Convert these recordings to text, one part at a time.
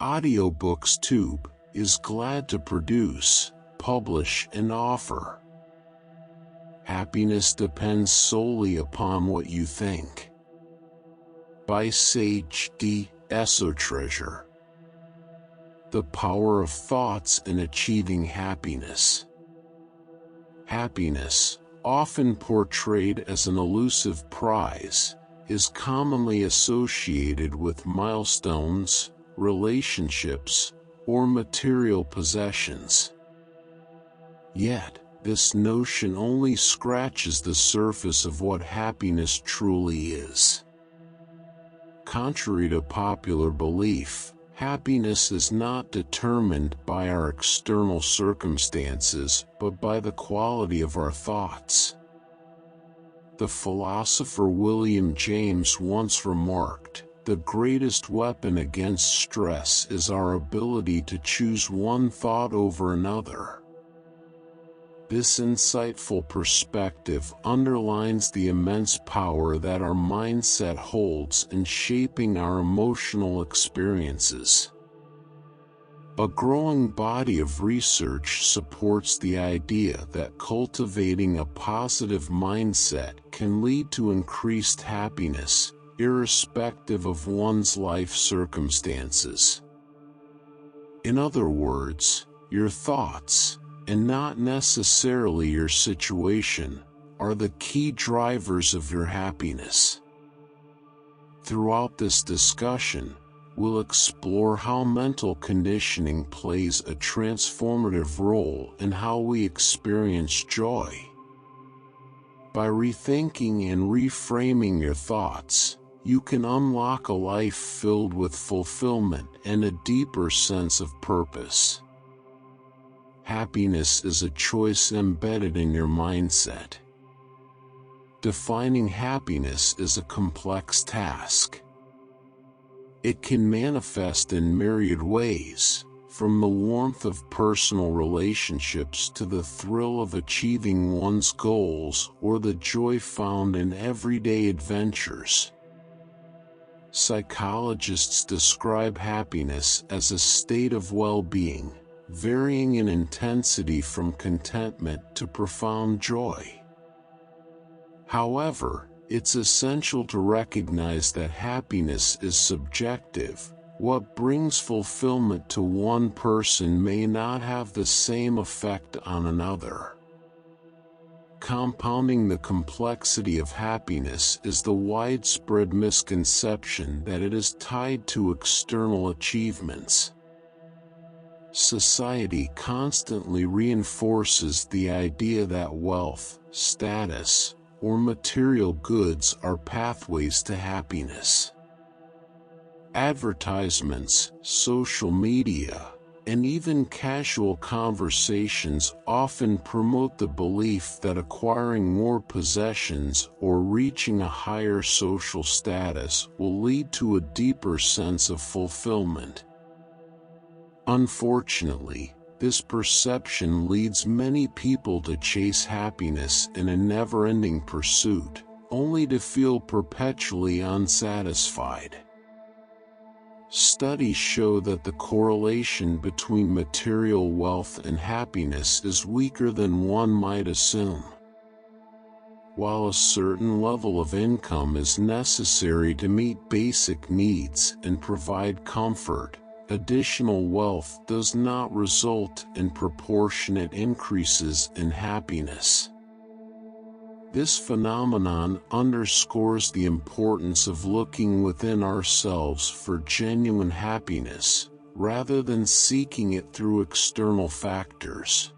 AudioBooksTube is glad to produce, publish, and offer. Happiness depends solely upon what you think. By Sage D. Esotreasure. The power of thoughts in achieving happiness. Happiness, often portrayed as an elusive prize, is commonly associated with milestones, relationships, or material possessions. Yet, this notion only scratches the surface of what happiness truly is. Contrary to popular belief, happiness is not determined by our external circumstances, but by the quality of our thoughts. The philosopher William James once remarked, "The greatest weapon against stress is our ability to choose one thought over another." This insightful perspective underlines the immense power that our mindset holds in shaping our emotional experiences. A growing body of research supports the idea that cultivating a positive mindset can lead to increased happiness, irrespective of one's life circumstances. In other words, your thoughts, and not necessarily your situation, are the key drivers of your happiness. Throughout this discussion, we'll explore how mental conditioning plays a transformative role in how we experience joy. By rethinking and reframing your thoughts, you can unlock a life filled with fulfillment and a deeper sense of purpose. Happiness is a choice embedded in your mindset. Defining happiness is a complex task. It can manifest in myriad ways, from the warmth of personal relationships to the thrill of achieving one's goals or the joy found in everyday adventures. Psychologists describe happiness as a state of well-being, varying in intensity from contentment to profound joy. However, it's essential to recognize that happiness is subjective. What brings fulfillment to one person may not have the same effect on another. Compounding the complexity of happiness is the widespread misconception that it is tied to external achievements. Society constantly reinforces the idea that wealth, status, or material goods are pathways to happiness. Advertisements, social media, and even casual conversations often promote the belief that acquiring more possessions or reaching a higher social status will lead to a deeper sense of fulfillment. Unfortunately, this perception leads many people to chase happiness in a never-ending pursuit, only to feel perpetually unsatisfied. Studies show that the correlation between material wealth and happiness is weaker than one might assume. While a certain level of income is necessary to meet basic needs and provide comfort, additional wealth does not result in proportionate increases in happiness. This phenomenon underscores the importance of looking within ourselves for genuine happiness, rather than seeking it through external factors.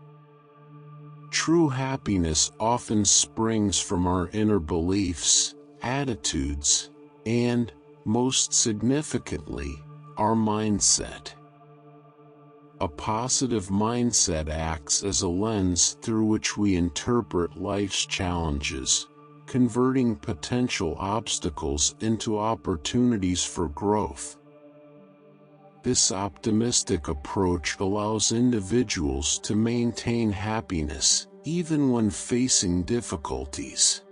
True happiness often springs from our inner beliefs, attitudes, and, most significantly, our mindset. A positive mindset acts as a lens through which we interpret life's challenges, converting potential obstacles into opportunities for growth. This optimistic approach allows individuals to maintain happiness even when facing difficulties.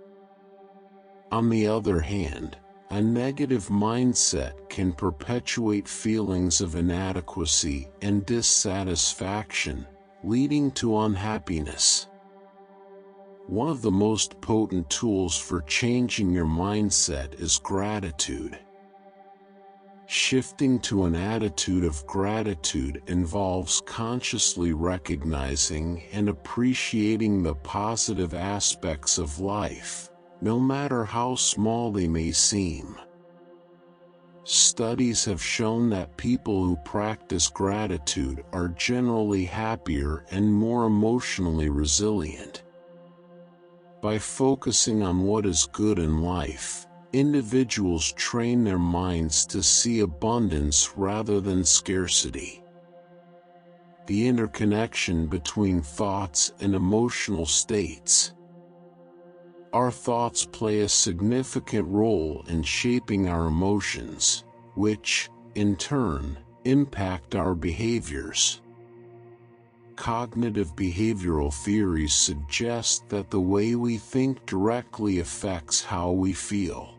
On the other hand, A negative mindset can perpetuate feelings of inadequacy and dissatisfaction, leading to unhappiness. One of the most potent tools for changing your mindset is gratitude. Shifting to an attitude of gratitude involves consciously recognizing and appreciating the positive aspects of life, no matter how small they may seem. Studies have shown that people who practice gratitude are generally happier and more emotionally resilient. By focusing on what is good in life, individuals train their minds to see abundance rather than scarcity. The interconnection between thoughts and emotional states. Our thoughts play a significant role in shaping our emotions, which, in turn, impact our behaviors. Cognitive behavioral theories suggest that the way we think directly affects how we feel.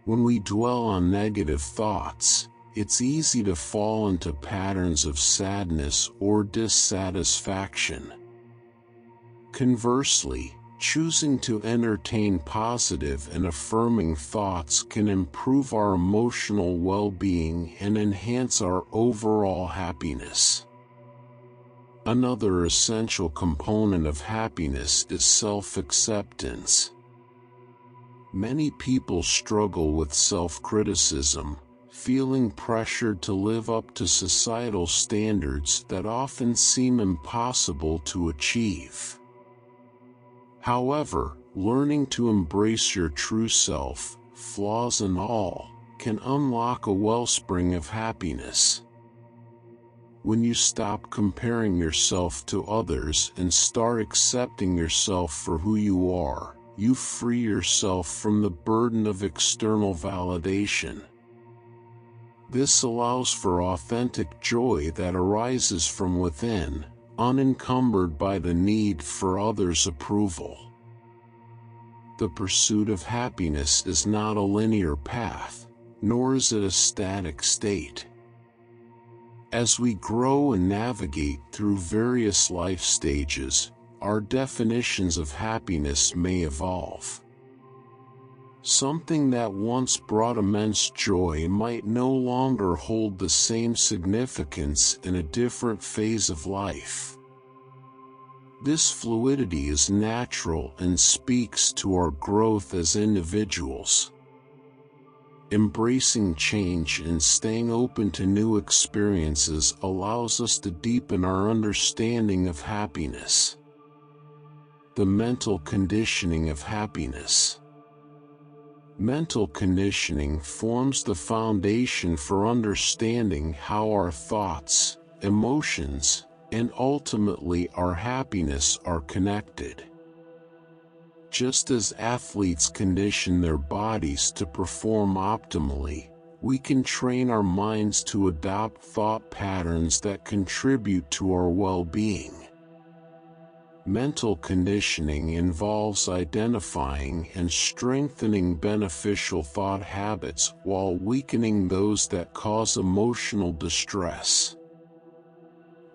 When we dwell on negative thoughts, it's easy to fall into patterns of sadness or dissatisfaction. Conversely, choosing to entertain positive and affirming thoughts can improve our emotional well-being and enhance our overall happiness. Another essential component of happiness is self-acceptance. Many people struggle with self-criticism, feeling pressured to live up to societal standards that often seem impossible to achieve. However, learning to embrace your true self, flaws and all, can unlock a wellspring of happiness. When you stop comparing yourself to others and start accepting yourself for who you are, you free yourself from the burden of external validation. This allows for authentic joy that arises from within, unencumbered by the need for others' approval. The pursuit of happiness is not a linear path, nor is it a static state. As we grow and navigate through various life stages, our definitions of happiness may evolve. Something that once brought immense joy might no longer hold the same significance in a different phase of life. This fluidity is natural and speaks to our growth as individuals. Embracing change and staying open to new experiences allows us to deepen our understanding of happiness. The mental conditioning of happiness. Mental conditioning forms the foundation for understanding how our thoughts, emotions, and ultimately our happiness are connected. Just as athletes condition their bodies to perform optimally, we can train our minds to adopt thought patterns that contribute to our well-being. Mental conditioning involves identifying and strengthening beneficial thought habits while weakening those that cause emotional distress.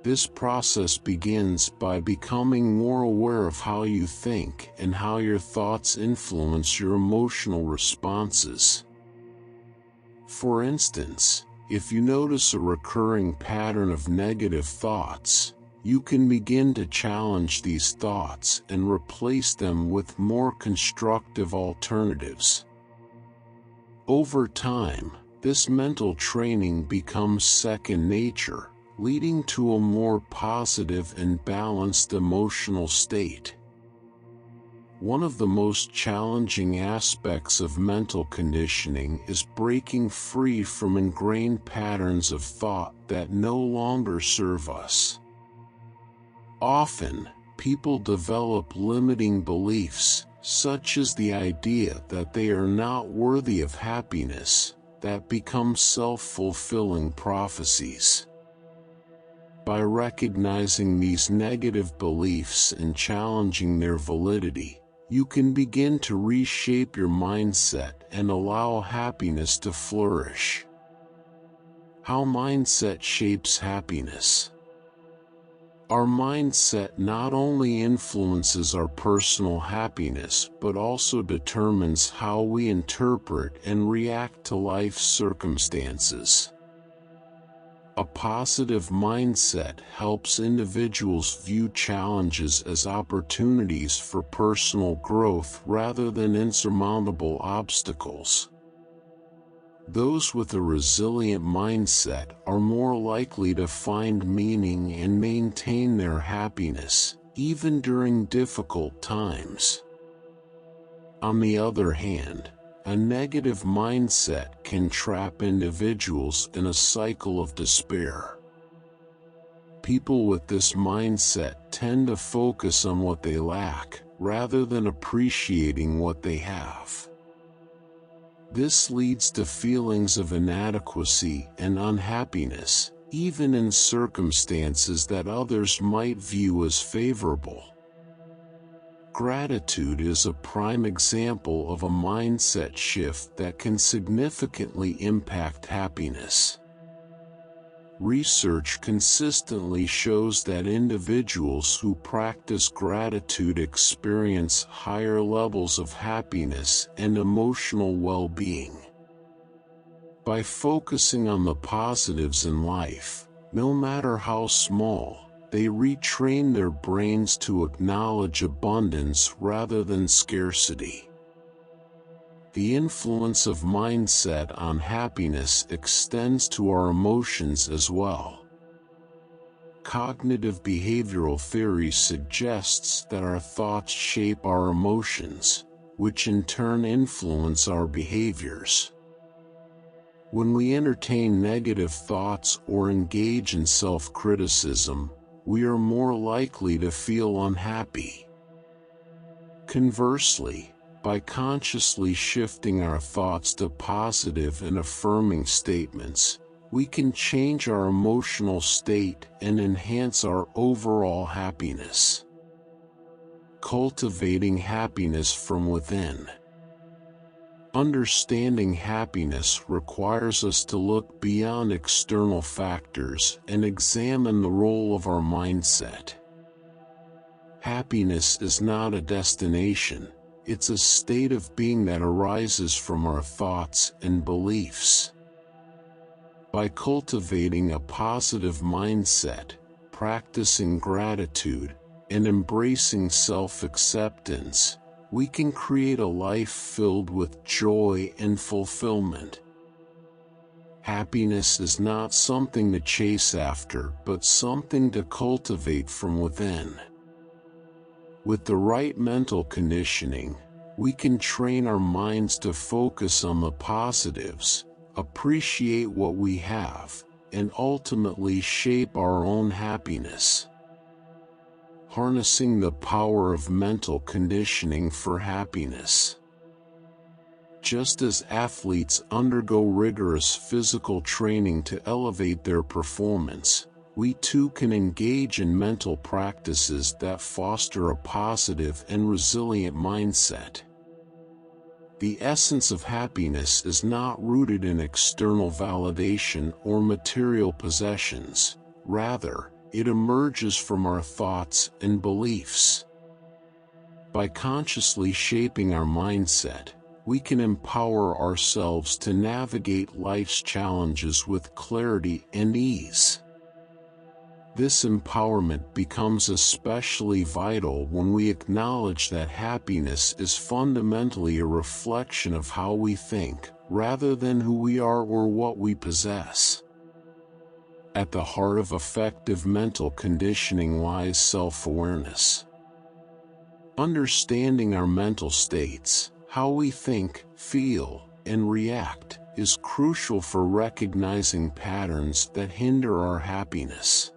This process begins by becoming more aware of how you think and how your thoughts influence your emotional responses. For instance, if you notice a recurring pattern of negative thoughts, you can begin to challenge these thoughts and replace them with more constructive alternatives. Over time, this mental training becomes second nature, leading to a more positive and balanced emotional state. One of the most challenging aspects of mental conditioning is breaking free from ingrained patterns of thought that no longer serve us. Often, people develop limiting beliefs, such as the idea that they are not worthy of happiness, that become self-fulfilling prophecies. By recognizing these negative beliefs and challenging their validity, you can begin to reshape your mindset and allow happiness to flourish. How mindset shapes happiness. Our mindset not only influences our personal happiness but also determines how we interpret and react to life's circumstances. A positive mindset helps individuals view challenges as opportunities for personal growth rather than insurmountable obstacles. Those with a resilient mindset are more likely to find meaning and maintain their happiness, even during difficult times. On the other hand, a negative mindset can trap individuals in a cycle of despair. People with this mindset tend to focus on what they lack, rather than appreciating what they have. This leads to feelings of inadequacy and unhappiness, even in circumstances that others might view as favorable. Gratitude is a prime example of a mindset shift that can significantly impact happiness. Research consistently shows that individuals who practice gratitude experience higher levels of happiness and emotional well-being. By focusing on the positives in life, no matter how small, they retrain their brains to acknowledge abundance rather than scarcity. The influence of mindset on happiness extends to our emotions as well. Cognitive behavioral theory suggests that our thoughts shape our emotions, which in turn influence our behaviors. When we entertain negative thoughts or engage in self-criticism, we are more likely to feel unhappy. Conversely, by consciously shifting our thoughts to positive and affirming statements, we can change our emotional state and enhance our overall happiness. Cultivating happiness from within. Understanding happiness requires us to look beyond external factors and examine the role of our mindset. Happiness is not a destination. It's a state of being that arises from our thoughts and beliefs. By cultivating a positive mindset, practicing gratitude, and embracing self-acceptance, we can create a life filled with joy and fulfillment. Happiness is not something to chase after, but something to cultivate from within. With the right mental conditioning, we can train our minds to focus on the positives, appreciate what we have, and ultimately shape our own happiness. Harnessing the power of mental conditioning for happiness. Just as athletes undergo rigorous physical training to elevate their performance, we too can engage in mental practices that foster a positive and resilient mindset. The essence of happiness is not rooted in external validation or material possessions. Rather, it emerges from our thoughts and beliefs. By consciously shaping our mindset, we can empower ourselves to navigate life's challenges with clarity and ease. This empowerment becomes especially vital when we acknowledge that happiness is fundamentally a reflection of how we think, rather than who we are or what we possess. At the heart of effective mental conditioning lies self-awareness. Understanding our mental states, how we think, feel, and react, is crucial for recognizing patterns that hinder our happiness.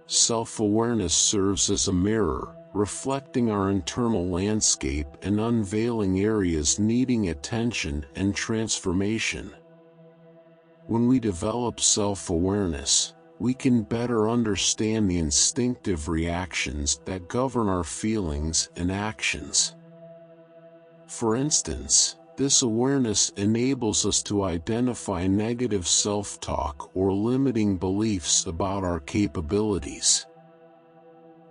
Self-awareness serves as a mirror, reflecting our internal landscape and unveiling areas needing attention and transformation. When we develop self-awareness, we can better understand the instinctive reactions that govern our feelings and actions. For instance, This awareness enables us to identify negative self-talk or limiting beliefs about our capabilities.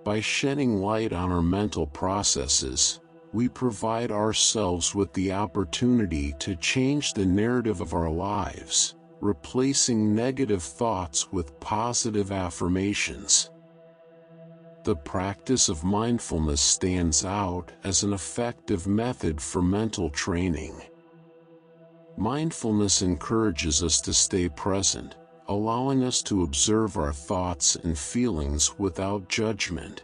By shedding light on our mental processes, we provide ourselves with the opportunity to change the narrative of our lives, replacing negative thoughts with positive affirmations. The practice of mindfulness stands out as an effective method for mental training. Mindfulness encourages us to stay present, allowing us to observe our thoughts and feelings without judgment.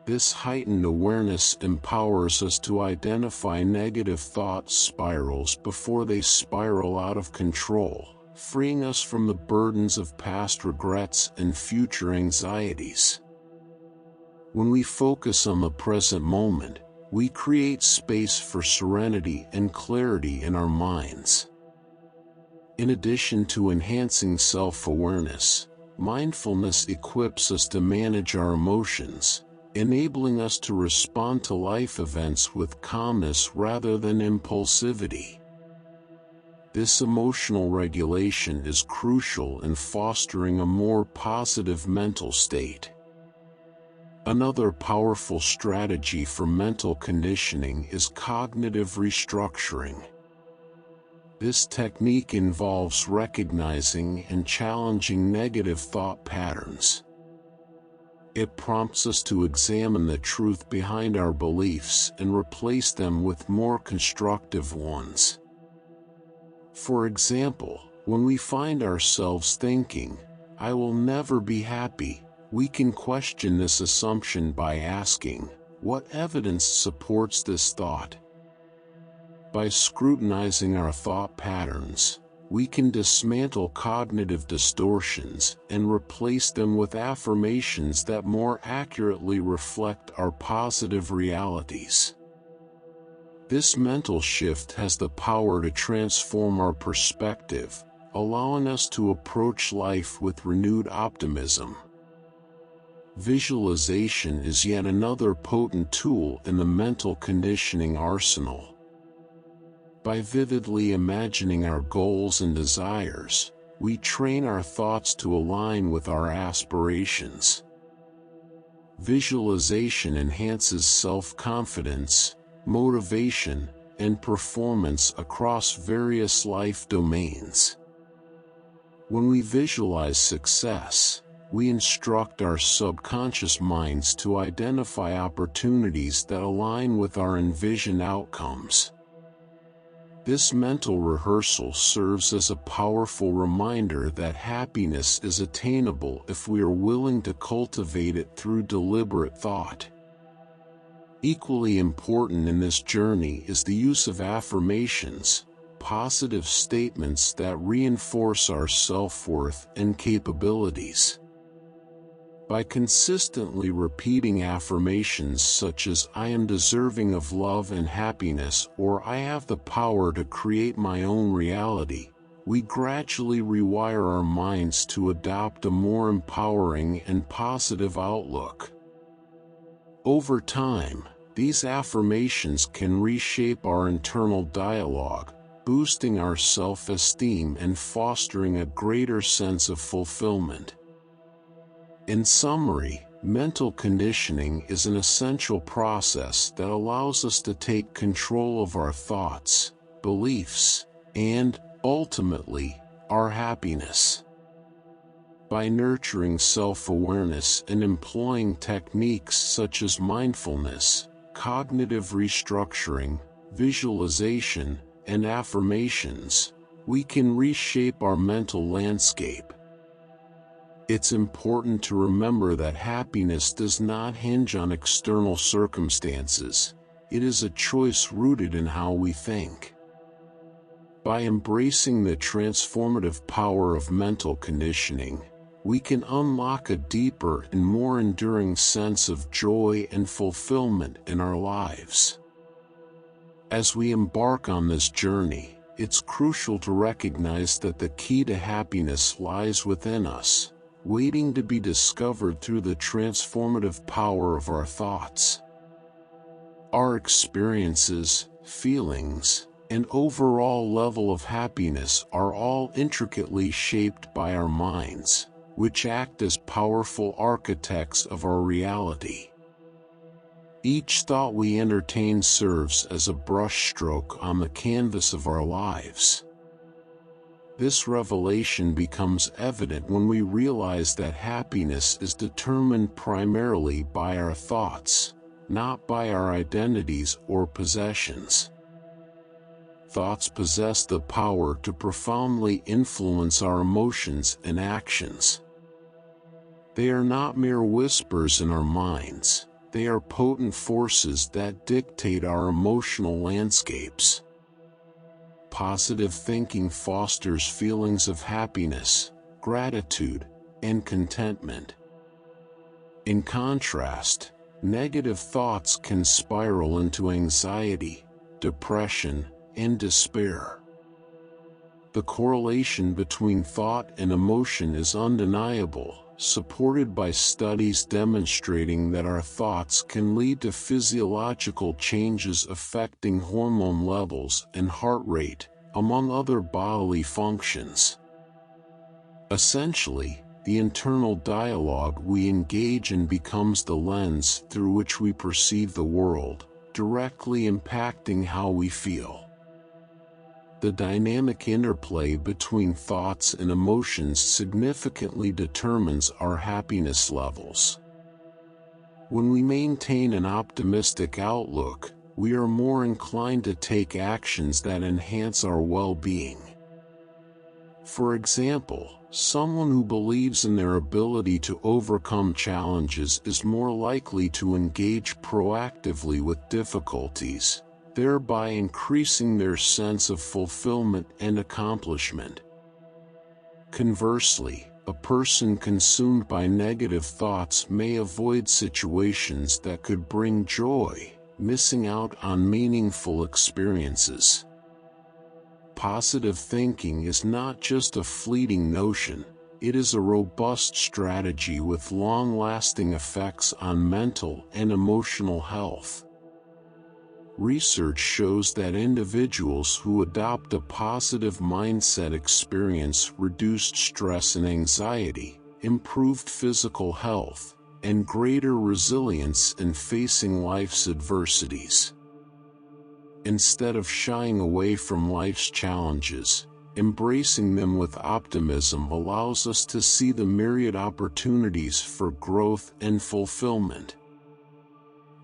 This heightened awareness empowers us to identify negative thought spirals before they spiral out of control, freeing us from the burdens of past regrets and future anxieties. When we focus on the present moment, we create space for serenity and clarity in our minds. In addition to enhancing self-awareness, mindfulness equips us to manage our emotions, enabling us to respond to life events with calmness rather than impulsivity. This emotional regulation is crucial in fostering a more positive mental state. Another powerful strategy for mental conditioning is cognitive restructuring. This technique involves recognizing and challenging negative thought patterns. It prompts us to examine the truth behind our beliefs and replace them with more constructive ones. For example, when we find ourselves thinking, "I will never be happy," we can question this assumption by asking, what evidence supports this thought? By scrutinizing our thought patterns, we can dismantle cognitive distortions and replace them with affirmations that more accurately reflect our positive realities. This mental shift has the power to transform our perspective, allowing us to approach life with renewed optimism. Visualization is yet another potent tool in the mental conditioning arsenal. By vividly imagining our goals and desires, we train our thoughts to align with our aspirations. Visualization enhances self-confidence, motivation, and performance across various life domains. When we visualize success, we instruct our subconscious minds to identify opportunities that align with our envisioned outcomes. This mental rehearsal serves as a powerful reminder that happiness is attainable if we are willing to cultivate it through deliberate thought. Equally important in this journey is the use of affirmations, positive statements that reinforce our self-worth and capabilities. By consistently repeating affirmations such as "I am deserving of love and happiness" or "I have the power to create my own reality," we gradually rewire our minds to adopt a more empowering and positive outlook. Over time, these affirmations can reshape our internal dialogue, boosting our self-esteem and fostering a greater sense of fulfillment. In summary, mental conditioning is an essential process that allows us to take control of our thoughts, beliefs, and, ultimately, our happiness. By nurturing self-awareness and employing techniques such as mindfulness, cognitive restructuring, visualization, and affirmations, we can reshape our mental landscape. It's important to remember that happiness does not hinge on external circumstances. It is a choice rooted in how we think. By embracing the transformative power of mental conditioning, we can unlock a deeper and more enduring sense of joy and fulfillment in our lives. As we embark on this journey, it's crucial to recognize that the key to happiness lies within us, waiting to be discovered through the transformative power of our thoughts. Our experiences, feelings, and overall level of happiness are all intricately shaped by our minds, which act as powerful architects of our reality. Each thought we entertain serves as a brushstroke on the canvas of our lives. This revelation becomes evident when we realize that happiness is determined primarily by our thoughts, not by our identities or possessions. Thoughts possess the power to profoundly influence our emotions and actions. They are not mere whispers in our minds, they are potent forces that dictate our emotional landscapes. Positive thinking fosters feelings of happiness, gratitude, and contentment. In contrast, negative thoughts can spiral into anxiety, depression, and despair. The correlation between thought and emotion is undeniable, supported by studies demonstrating that our thoughts can lead to physiological changes affecting hormone levels and heart rate, among other bodily functions. Essentially, the internal dialogue we engage in becomes the lens through which we perceive the world, directly impacting how we feel. The dynamic interplay between thoughts and emotions significantly determines our happiness levels. When we maintain an optimistic outlook, we are more inclined to take actions that enhance our well-being. For example, someone who believes in their ability to overcome challenges is more likely to engage proactively with difficulties, thereby increasing their sense of fulfillment and accomplishment. Conversely, a person consumed by negative thoughts may avoid situations that could bring joy, missing out on meaningful experiences. Positive thinking is not just a fleeting notion, it is a robust strategy with long-lasting effects on mental and emotional health. Research shows that individuals who adopt a positive mindset experience reduced stress and anxiety, improved physical health, and greater resilience in facing life's adversities. Instead of shying away from life's challenges, embracing them with optimism allows us to see the myriad opportunities for growth and fulfillment.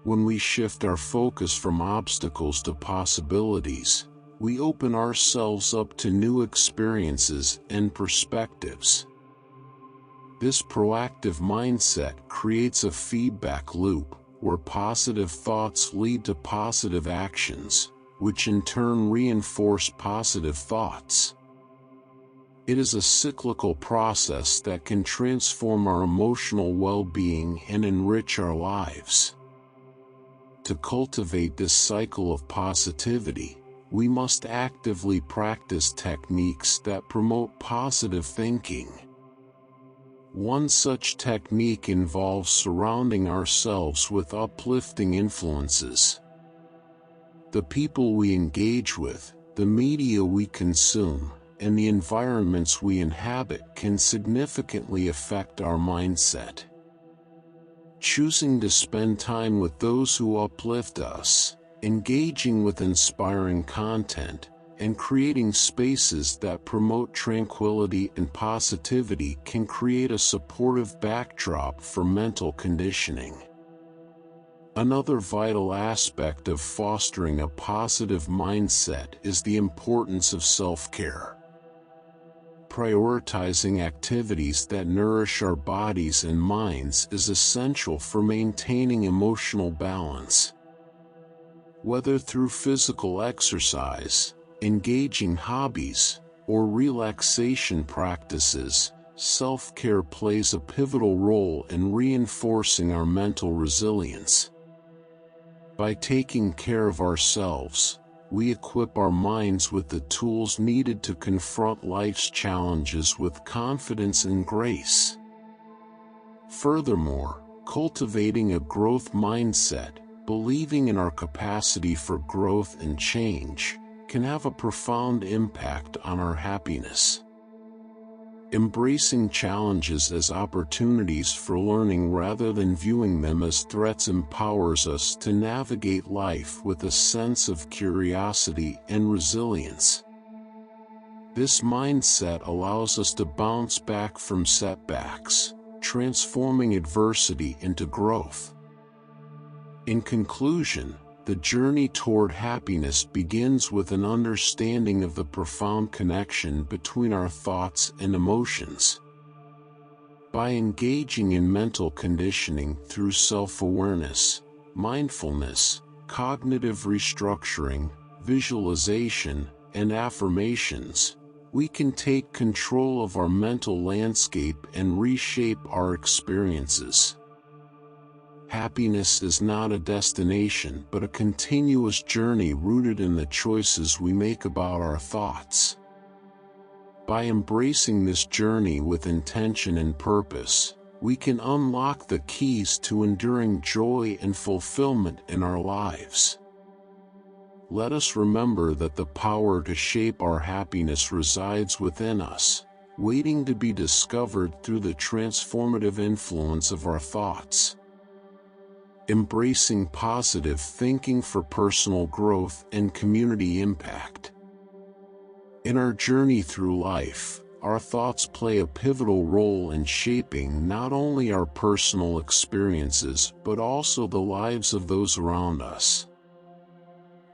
When we shift our focus from obstacles to possibilities, we open ourselves up to new experiences and perspectives. This proactive mindset creates a feedback loop, where positive thoughts lead to positive actions, which in turn reinforce positive thoughts. It is a cyclical process that can transform our emotional well-being and enrich our lives. To cultivate this cycle of positivity, we must actively practice techniques that promote positive thinking. One such technique involves surrounding ourselves with uplifting influences. The people we engage with, the media we consume, and the environments we inhabit can significantly affect our mindset. Choosing to spend time with those who uplift us, engaging with inspiring content, and creating spaces that promote tranquility and positivity can create a supportive backdrop for mental conditioning. Another vital aspect of fostering a positive mindset is the importance of self-care. Prioritizing activities that nourish our bodies and minds is essential for maintaining emotional balance. Whether through physical exercise, engaging hobbies, or relaxation practices, self-care plays a pivotal role in reinforcing our mental resilience. By taking care of ourselves, we equip our minds with the tools needed to confront life's challenges with confidence and grace. Furthermore, cultivating a growth mindset, believing in our capacity for growth and change can have a profound impact on our happiness. Embracing challenges as opportunities for learning rather than viewing them as threats empowers us to navigate life with a sense of curiosity and resilience. This mindset allows us to bounce back from setbacks, transforming adversity into growth. In conclusion, the journey toward happiness begins with an understanding of the profound connection between our thoughts and emotions. By engaging in mental conditioning through self-awareness, mindfulness, cognitive restructuring, visualization, and affirmations, we can take control of our mental landscape and reshape our experiences. Happiness is not a destination but a continuous journey rooted in the choices we make about our thoughts. By embracing this journey with intention and purpose, we can unlock the keys to enduring joy and fulfillment in our lives. Let us remember that the power to shape our happiness resides within us, waiting to be discovered through the transformative influence of our thoughts. Embracing positive thinking for personal growth and community impact. In our journey through life, our thoughts play a pivotal role in shaping not only our personal experiences but also the lives of those around us.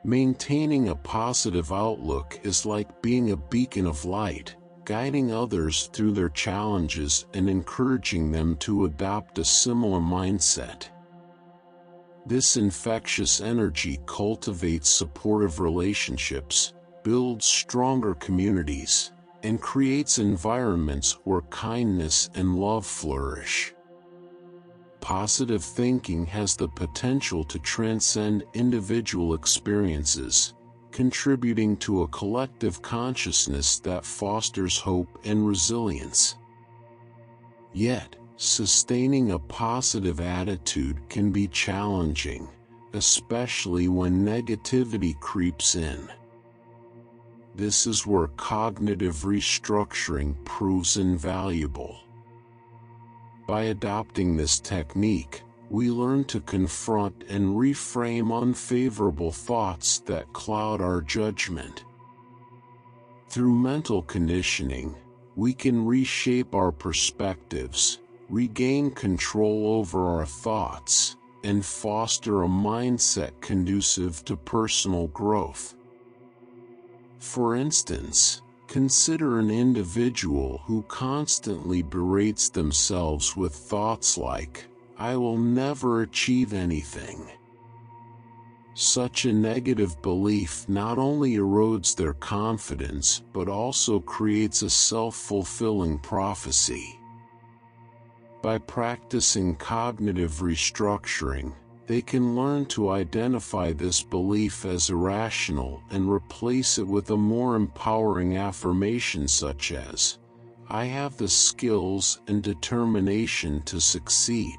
Maintaining a positive outlook is like being a beacon of light, guiding others through their challenges and encouraging them to adopt a similar mindset. This infectious energy cultivates supportive relationships, builds stronger communities, and creates environments where kindness and love flourish. Positive thinking has the potential to transcend individual experiences, contributing to a collective consciousness that fosters hope and resilience. Yet, sustaining a positive attitude can be challenging, especially when negativity creeps in. This is where cognitive restructuring proves invaluable. By adopting this technique, we learn to confront and reframe unfavorable thoughts that cloud our judgment. Through mental conditioning, we can reshape our perspectives, regain control over our thoughts, and foster a mindset conducive to personal growth. For instance, consider an individual who constantly berates themselves with thoughts like, "I will never achieve anything." Such a negative belief not only erodes their confidence but also creates a self-fulfilling prophecy. By practicing cognitive restructuring, they can learn to identify this belief as irrational and replace it with a more empowering affirmation such as, "I have the skills and determination to succeed."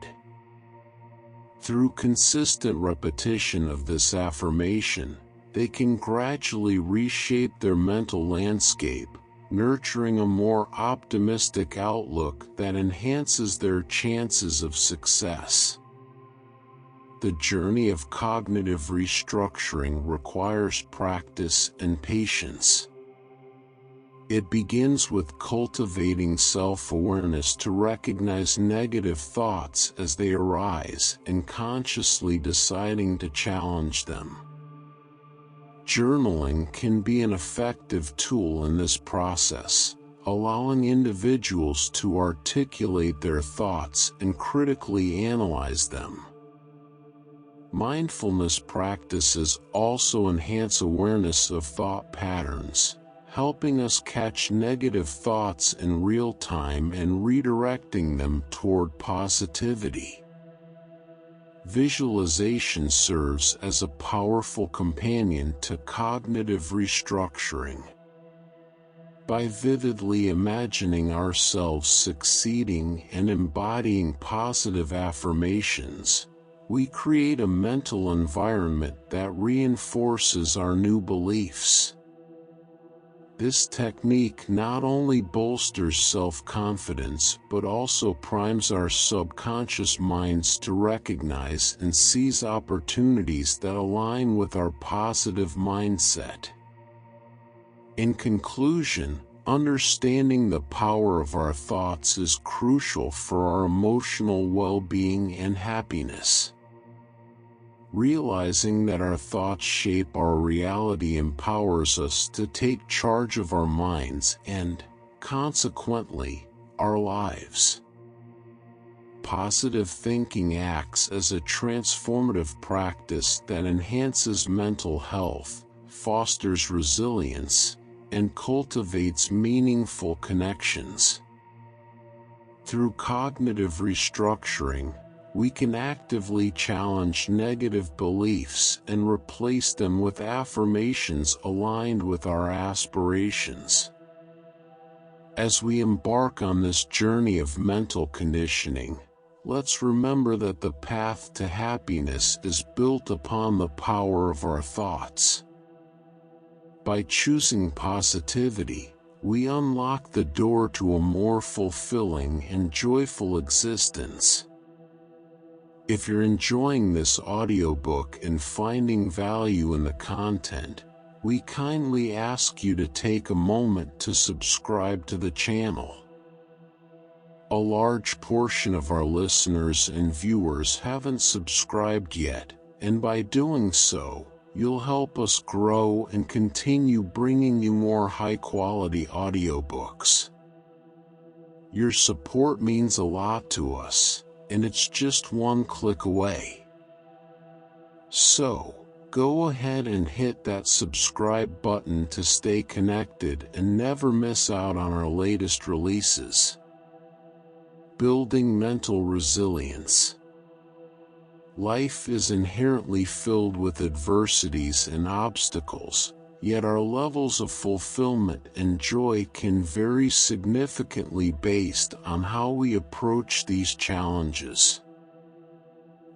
Through consistent repetition of this affirmation, they can gradually reshape their mental landscape, nurturing a more optimistic outlook that enhances their chances of success. The journey of cognitive restructuring requires practice and patience. It begins with cultivating self-awareness to recognize negative thoughts as they arise and consciously deciding to challenge them. Journaling can be an effective tool in this process, allowing individuals to articulate their thoughts and critically analyze them. Mindfulness practices also enhance awareness of thought patterns, helping us catch negative thoughts in real time and redirecting them toward positivity. Visualization serves as a powerful companion to cognitive restructuring. By vividly imagining ourselves succeeding and embodying positive affirmations, we create a mental environment that reinforces our new beliefs. This technique not only bolsters self-confidence but also primes our subconscious minds to recognize and seize opportunities that align with our positive mindset. In conclusion, understanding the power of our thoughts is crucial for our emotional well-being and happiness. Realizing that our thoughts shape our reality empowers us to take charge of our minds and, consequently, our lives. Positive thinking acts as a transformative practice that enhances mental health, fosters resilience, and cultivates meaningful connections. Through cognitive restructuring, we can actively challenge negative beliefs and replace them with affirmations aligned with our aspirations. As we embark on this journey of mental conditioning, let's remember that the path to happiness is built upon the power of our thoughts. By choosing positivity, we unlock the door to a more fulfilling and joyful existence. If you're enjoying this audiobook and finding value in the content, we kindly ask you to take a moment to subscribe to the channel. A large portion of our listeners and viewers haven't subscribed yet, and by doing so, you'll help us grow and continue bringing you more high-quality audiobooks. Your support means a lot to us, and it's just one click away. So, go ahead and hit that subscribe button to stay connected and never miss out on our latest releases. Building mental resilience. Life is inherently filled with adversities and obstacles, yet our levels of fulfillment and joy can vary significantly based on how we approach these challenges.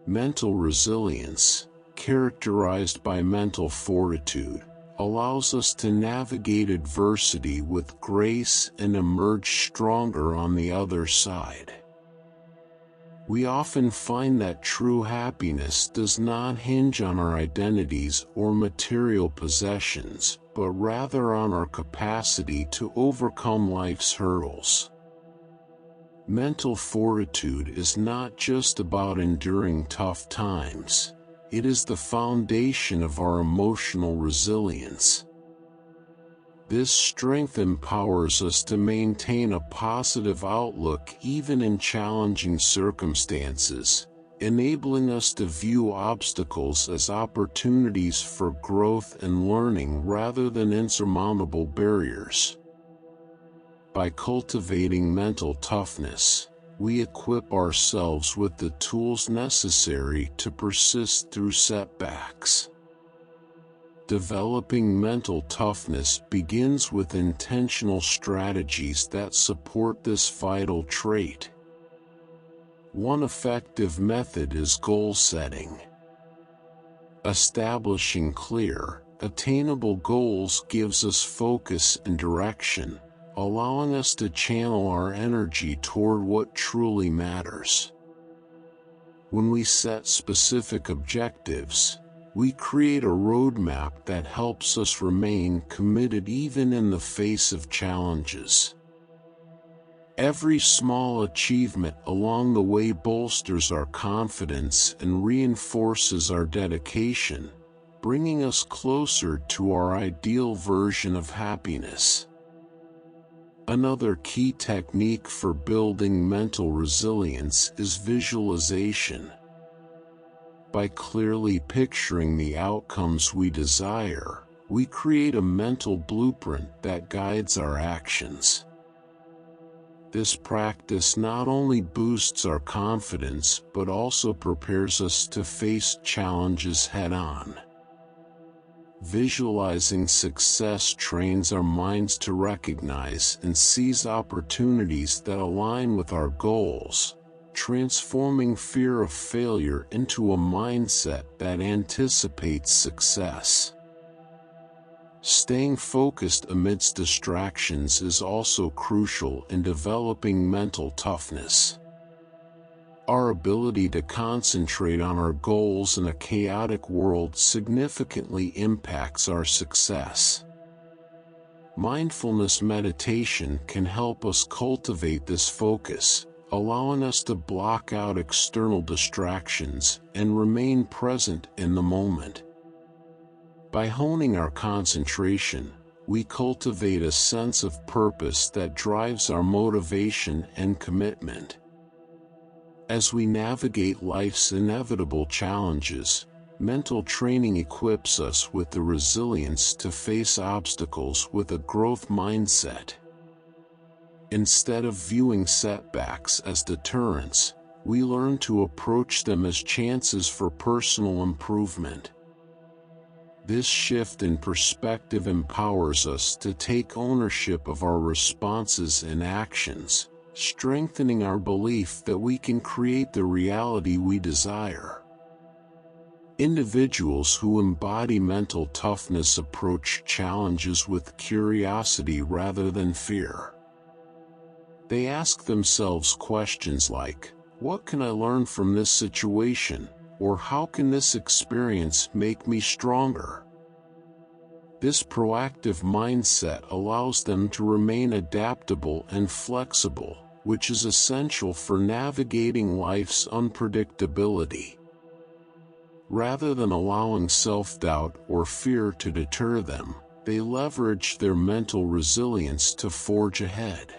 Mental resilience, characterized by mental fortitude, allows us to navigate adversity with grace and emerge stronger on the other side. We often find that true happiness does not hinge on our identities or material possessions, but rather on our capacity to overcome life's hurdles. Mental fortitude is not just about enduring tough times, it is the foundation of our emotional resilience. This strength empowers us to maintain a positive outlook even in challenging circumstances, enabling us to view obstacles as opportunities for growth and learning rather than insurmountable barriers. By cultivating mental toughness, we equip ourselves with the tools necessary to persist through setbacks. Developing mental toughness begins with intentional strategies that support this vital trait. One effective method is goal setting. Establishing clear, attainable goals gives us focus and direction, allowing us to channel our energy toward what truly matters. When we set specific objectives, we create a roadmap that helps us remain committed even in the face of challenges. Every small achievement along the way bolsters our confidence and reinforces our dedication, bringing us closer to our ideal version of happiness. Another key technique for building mental resilience is visualization. By clearly picturing the outcomes we desire, we create a mental blueprint that guides our actions. This practice not only boosts our confidence but also prepares us to face challenges head-on. Visualizing success trains our minds to recognize and seize opportunities that align with our goals, transforming fear of failure into a mindset that anticipates success. Staying focused amidst distractions is also crucial in developing mental toughness. Our ability to concentrate on our goals in a chaotic world significantly impacts our success. Mindfulness meditation can help us cultivate this focus, allowing us to block out external distractions and remain present in the moment. By honing our concentration, we cultivate a sense of purpose that drives our motivation and commitment. As we navigate life's inevitable challenges, mental training equips us with the resilience to face obstacles with a growth mindset. Instead of viewing setbacks as deterrents, we learn to approach them as chances for personal improvement. This shift in perspective empowers us to take ownership of our responses and actions, strengthening our belief that we can create the reality we desire. Individuals who embody mental toughness approach challenges with curiosity rather than fear. They ask themselves questions like, "What can I learn from this situation?" or "How can this experience make me stronger?" This proactive mindset allows them to remain adaptable and flexible, which is essential for navigating life's unpredictability. Rather than allowing self-doubt or fear to deter them, they leverage their mental resilience to forge ahead.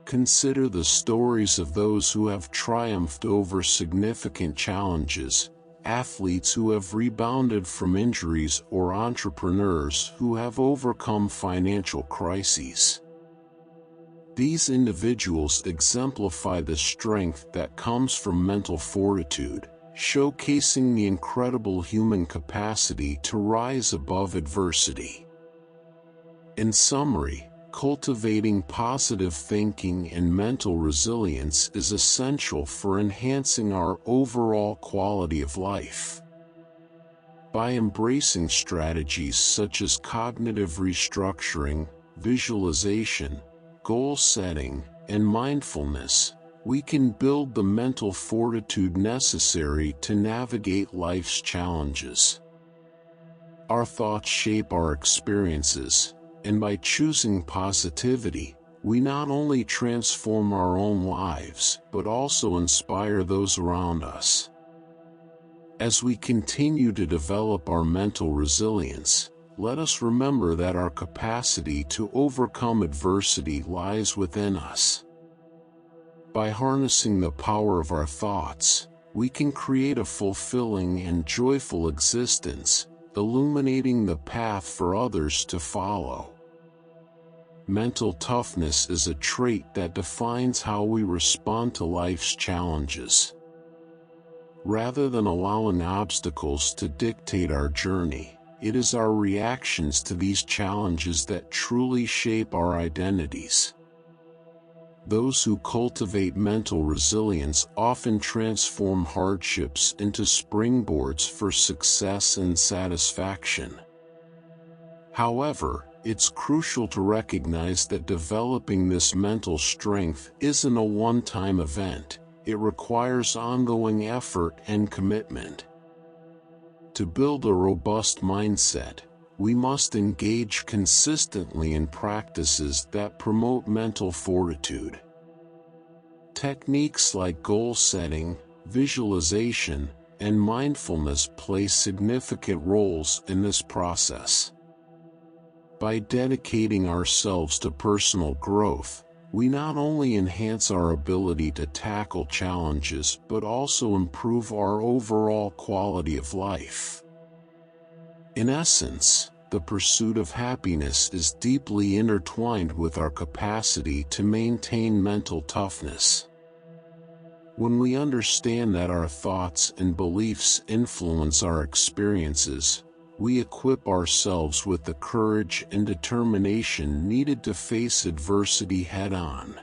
Consider the stories of those who have triumphed over significant challenges, athletes who have rebounded from injuries, or entrepreneurs who have overcome financial crises. These individuals exemplify the strength that comes from mental fortitude, showcasing the incredible human capacity to rise above adversity. In summary, cultivating positive thinking and mental resilience is essential for enhancing our overall quality of life. By embracing strategies such as cognitive restructuring, visualization, goal setting, and mindfulness, we can build the mental fortitude necessary to navigate life's challenges. Our thoughts shape our experiences, and by choosing positivity, we not only transform our own lives, but also inspire those around us. As we continue to develop our mental resilience, let us remember that our capacity to overcome adversity lies within us. By harnessing the power of our thoughts, we can create a fulfilling and joyful existence, illuminating the path for others to follow. Mental toughness is a trait that defines how we respond to life's challenges. Rather than allowing obstacles to dictate our journey, it is our reactions to these challenges that truly shape our identities. Those who cultivate mental resilience often transform hardships into springboards for success and satisfaction. However, it's crucial to recognize that developing this mental strength isn't a one-time event. It requires ongoing effort and commitment. To build a robust mindset, we must engage consistently in practices that promote mental fortitude. Techniques like goal setting, visualization, and mindfulness play significant roles in this process. By dedicating ourselves to personal growth, we not only enhance our ability to tackle challenges but also improve our overall quality of life. In essence, the pursuit of happiness is deeply intertwined with our capacity to maintain mental toughness. When we understand that our thoughts and beliefs influence our experiences, we equip ourselves with the courage and determination needed to face adversity head-on.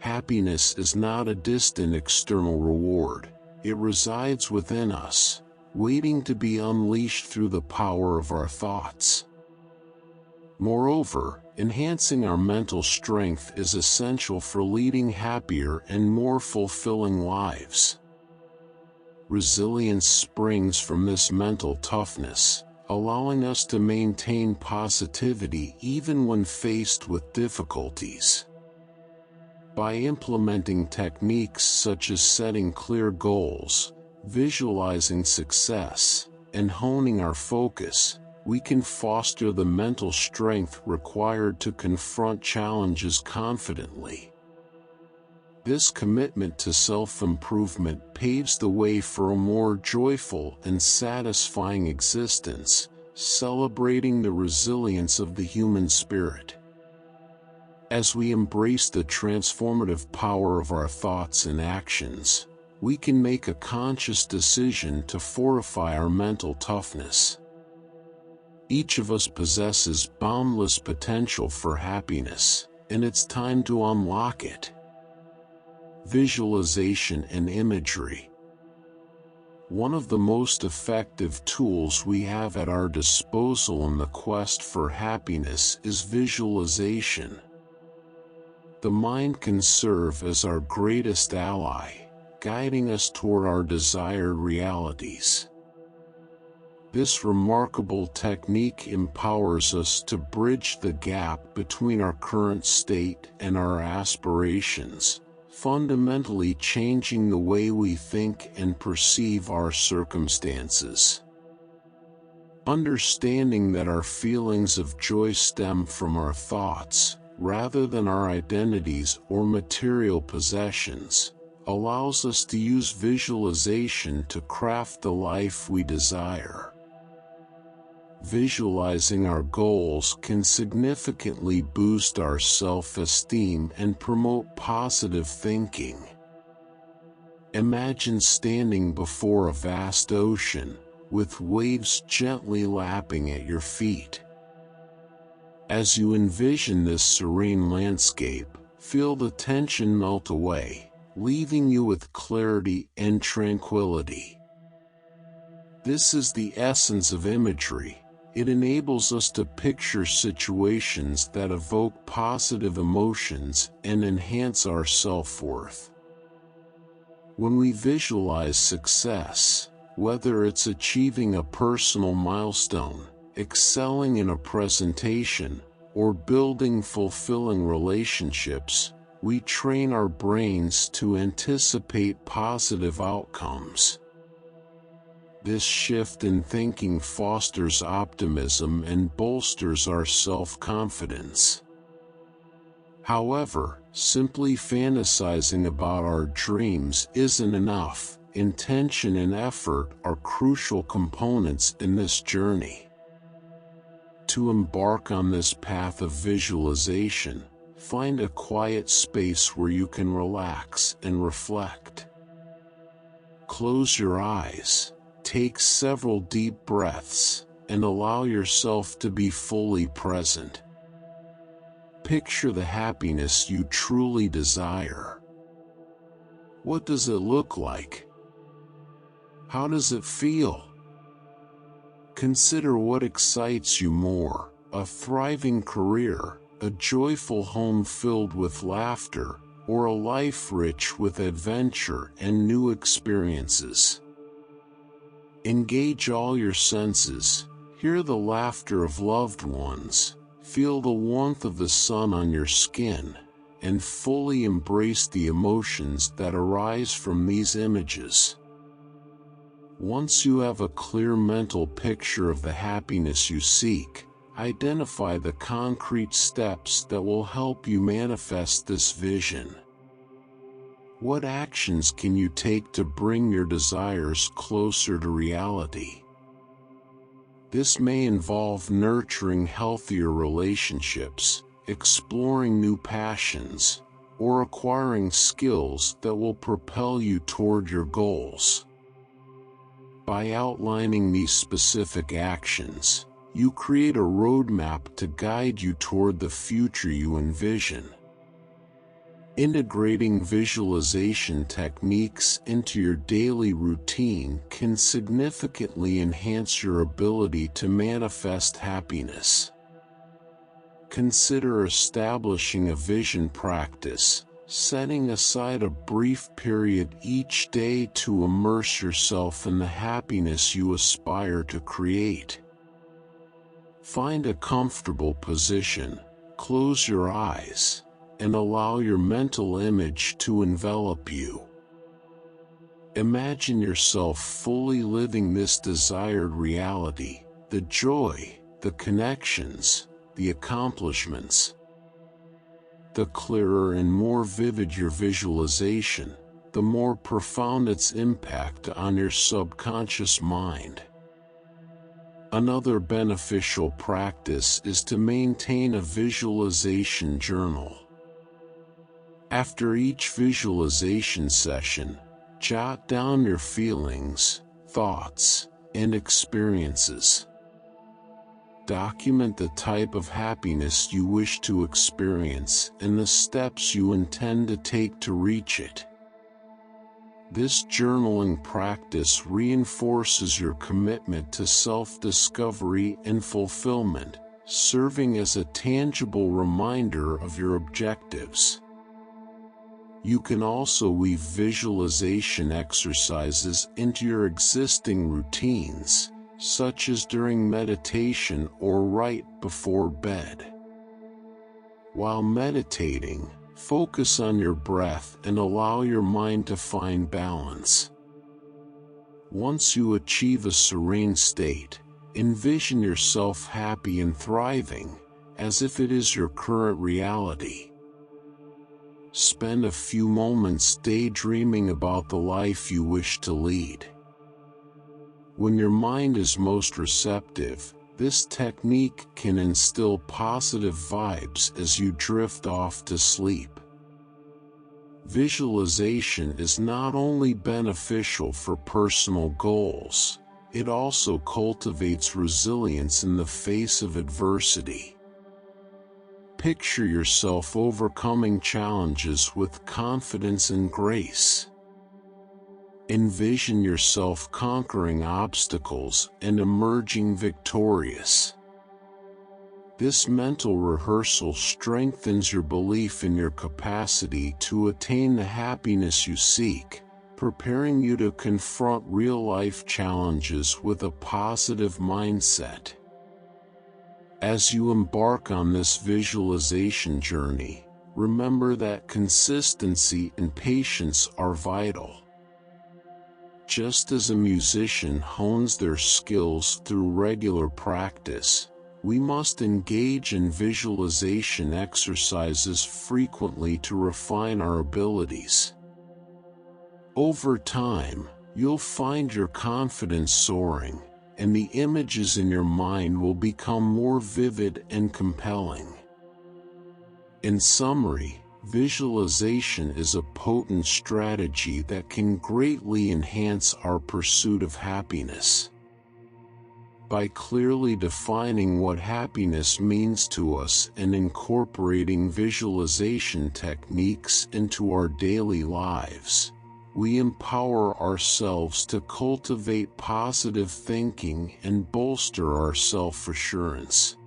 Happiness is not a distant external reward. It resides within us, waiting to be unleashed through the power of our thoughts. Moreover, enhancing our mental strength is essential for leading happier and more fulfilling lives. Resilience springs from this mental toughness, allowing us to maintain positivity even when faced with difficulties. By implementing techniques such as setting clear goals, visualizing success, and honing our focus, we can foster the mental strength required to confront challenges confidently. This commitment to self-improvement paves the way for a more joyful and satisfying existence, celebrating the resilience of the human spirit. As we embrace the transformative power of our thoughts and actions, we can make a conscious decision to fortify our mental toughness. Each of us possesses boundless potential for happiness, and it's time to unlock it. Visualization and imagery. One of the most effective tools we have at our disposal in the quest for happiness is visualization. The mind can serve as our greatest ally, guiding us toward our desired realities. This remarkable technique empowers us to bridge the gap between our current state and our aspirations, fundamentally changing the way we think and perceive our circumstances. Understanding that our feelings of joy stem from our thoughts, rather than our identities or material possessions, allows us to use visualization to craft the life we desire. Visualizing our goals can significantly boost our self-esteem and promote positive thinking. Imagine standing before a vast ocean, with waves gently lapping at your feet. As you envision this serene landscape, feel the tension melt away, leaving you with clarity and tranquility. This is the essence of imagery. It enables us to picture situations that evoke positive emotions and enhance our self-worth. When we visualize success, whether it's achieving a personal milestone, excelling in a presentation, or building fulfilling relationships, we train our brains to anticipate positive outcomes. This shift in thinking fosters optimism and bolsters our self-confidence. However, simply fantasizing about our dreams isn't enough. Intention and effort are crucial components in this journey. To embark on this path of visualization, find a quiet space where you can relax and reflect. Close your eyes, take several deep breaths, and allow yourself to be fully present. Picture the happiness you truly desire. What does it look like? How does it feel? Consider what excites you more: a thriving career, a joyful home filled with laughter, or a life rich with adventure and new experiences. Engage all your senses, hear the laughter of loved ones, feel the warmth of the sun on your skin, and fully embrace the emotions that arise from these images. Once you have a clear mental picture of the happiness you seek, identify the concrete steps that will help you manifest this vision. What actions can you take to bring your desires closer to reality? This may involve nurturing healthier relationships, exploring new passions, or acquiring skills that will propel you toward your goals. By outlining these specific actions, you create a roadmap to guide you toward the future you envision. Integrating visualization techniques into your daily routine can significantly enhance your ability to manifest happiness. Consider establishing a vision practice, setting aside a brief period each day to immerse yourself in the happiness you aspire to create. Find a comfortable position, close your eyes, and allow your mental image to envelop you. Imagine yourself fully living this desired reality, the joy, the connections, the accomplishments. The clearer and more vivid your visualization, the more profound its impact on your subconscious mind. Another beneficial practice is to maintain a visualization journal. After each visualization session, jot down your feelings, thoughts, and experiences. Document the type of happiness you wish to experience and the steps you intend to take to reach it. This journaling practice reinforces your commitment to self-discovery and fulfillment, serving as a tangible reminder of your objectives. You can also weave visualization exercises into your existing routines, such as during meditation or right before bed. While meditating, focus on your breath and allow your mind to find balance. Once you achieve a serene state, envision yourself happy and thriving, as if it is your current reality. Spend a few moments daydreaming about the life you wish to lead. When your mind is most receptive, this technique can instill positive vibes as you drift off to sleep. Visualization is not only beneficial for personal goals, it also cultivates resilience in the face of adversity. Picture yourself overcoming challenges with confidence and grace. Envision yourself conquering obstacles and emerging victorious. This mental rehearsal strengthens your belief in your capacity to attain the happiness you seek, preparing you to confront real-life challenges with a positive mindset. As you embark on this visualization journey, remember that consistency and patience are vital. Just as a musician hones their skills through regular practice, we must engage in visualization exercises frequently to refine our abilities. Over time, you'll find your confidence soaring, and the images in your mind will become more vivid and compelling. In summary, visualization is a potent strategy that can greatly enhance our pursuit of happiness. By clearly defining what happiness means to us and incorporating visualization techniques into our daily lives, we empower ourselves to cultivate positive thinking and bolster our self-assurance.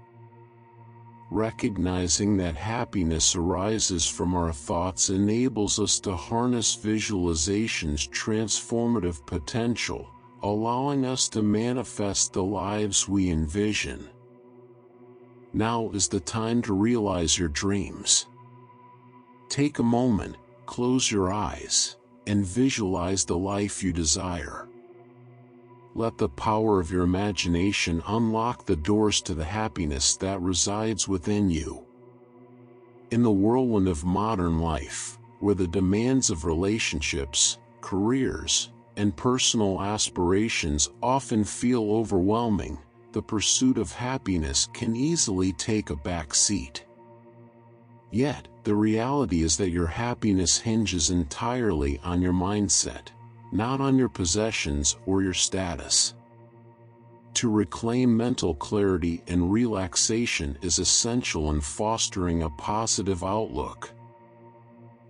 Recognizing that happiness arises from our thoughts enables us to harness visualization's transformative potential, allowing us to manifest the lives we envision. Now is the time to realize your dreams. Take a moment, close your eyes, and visualize the life you desire. Let the power of your imagination unlock the doors to the happiness that resides within you. In the whirlwind of modern life, where the demands of relationships, careers, and personal aspirations often feel overwhelming, the pursuit of happiness can easily take a back seat. Yet, the reality is that your happiness hinges entirely on your mindset, not on your possessions or your status. To reclaim mental clarity and relaxation is essential in fostering a positive outlook.